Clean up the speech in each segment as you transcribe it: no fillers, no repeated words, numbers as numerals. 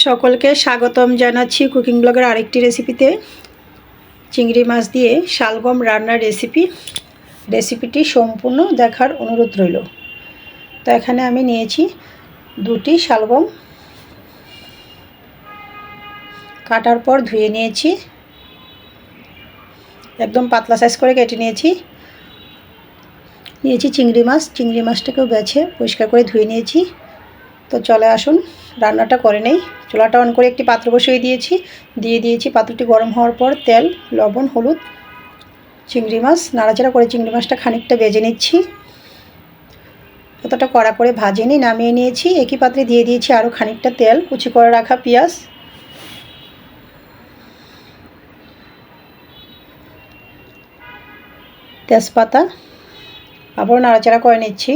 সকলকে স্বাগতম জানাচ্ছি কুকিং ব্লগের আরেকটি রেসিপিতে। চিংড়ি মাছ দিয়ে শালগম রান্নার রেসিপিটি সম্পূর্ণ দেখার অনুরোধ রইল। তো এখানে আমি নিয়েছি 2টি শালগম, কাটার পর ধুয়ে নিয়েছি, একদম পাতলা সাইজ করে কেটে নিয়েছি চিংড়ি মাছটাকেও বেছে পরিষ্কার করে ধুয়ে নিয়েছি। তো চলে আসুন রান্নাটা করে নেই। চুলাটা অন করে একটি পাত্র বসিয়ে দিয়েছি। পাত্রটি গরম হওয়ার পর তেল, লবণ, হলুদ, চিংড়ি মাছ নাড়াচাড়া করে চিংড়ি মাছটা খানিকটা ভেজে নিচ্ছি। অতটা কড়া করে ভাজিনি, নামিয়ে নিয়েছি। একই পাত্রে দিয়ে দিয়েছি আরও খানিকটা তেল, কুচি করে রাখা পেঁয়াজ, তেজপাতা, আবারও নাড়াচাড়া করে নিচ্ছি।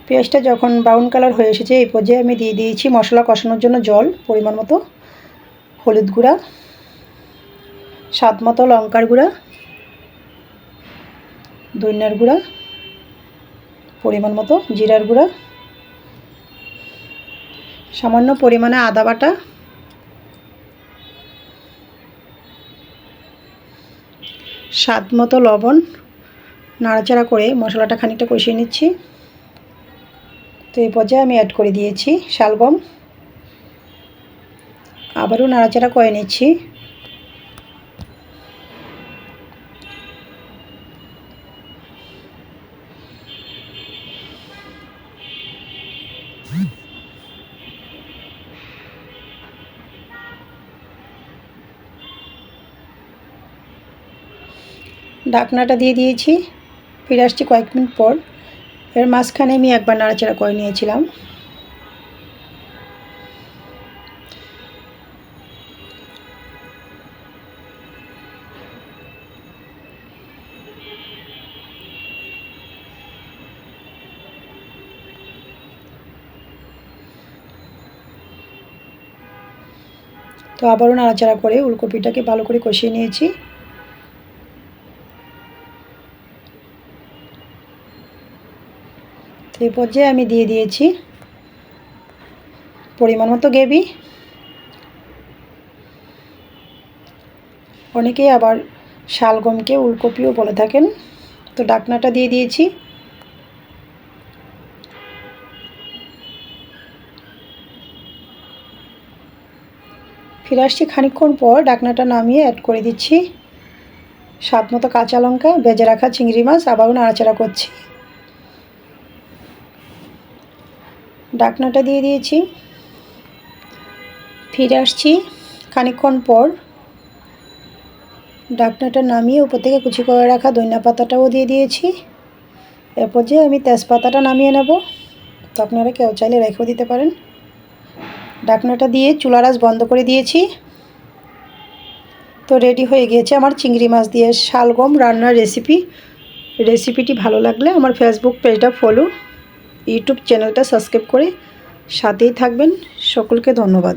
পেঁয়াজটা যখন ব্রাউন কালার হয়ে এসেছে এই পর্যায়ে আমি দিয়ে দিয়েছি মশলা কষানোর জন্য জল পরিমাণ মতো, হলুদ গুঁড়া, স্বাদ মতো লঙ্কার গুঁড়া, ধনিয়ার গুঁড়া, পরিমাণ মতো জিরার গুঁড়া, সামান্য পরিমাণে আদা বাটা, স্বাদ মতো লবণ, নাড়াচাড়া করে মশলাটা খানিকটা কষিয়ে নিচ্ছি। তো এই পর্যায়ে আমি অ্যাড করে দিয়েছি শালগম, আবারও নাড়াচাড়া করে নিচ্ছি। ঢাকনাটা দিয়ে দিয়েছি, ফিরে আসছি কয়েক মিনিট পর। এর মাঝখানে আমি একবার নাড়াচাড়া করে নিয়েছিলাম। তো আবারও নাড়াচাড়া করে উলকপিটাকে ভালো করে কষিয়ে নিয়েছি। এই পর্যায়ে আমি দিয়ে দিয়েছি পরিমাণ মতো গ্রেভি। অনেকেই আবার শালগমকে উলকপিও বলে থাকেন। তো ঢাকনাটা দিয়ে দিয়েছি। ফিরে আসছি খানিকক্ষণ পর। ঢাকনাটা নামিয়ে অ্যাড করে দিচ্ছি স্বাদ মতো কাঁচা লঙ্কা, ভেজে রাখা চিংড়ি মাছ, আবারও নাড়াচাড়া করছি। ঢাকনাটা দিয়ে দিয়েছি, ফিরে আসছি খানিকক্ষণ পর। ঢাকনাটা নামিয়ে উপর থেকে কুচি করে রাখা ধনিয়া পাতাটাও দিয়ে দিয়েছি। এরপর যে আমি তেজপাতাটা নামিয়ে নেব। তো আপনারা কেউ চাইলে রেখেও দিতে পারেন। ঢাকনাটা দিয়ে চুলার আঁচ বন্ধ করে দিয়েছি। তো রেডি হয়ে গিয়েছে আমার চিংড়ি মাছ দিয়ে শালগম রান্নার রেসিপিটি ভালো লাগলে আমার ফেসবুক পেজটা ফলো, ইউটিউব চ্যানেলটা সাবস্ক্রাইব করে সাথেই থাকবেন। সকলকে ধন্যবাদ।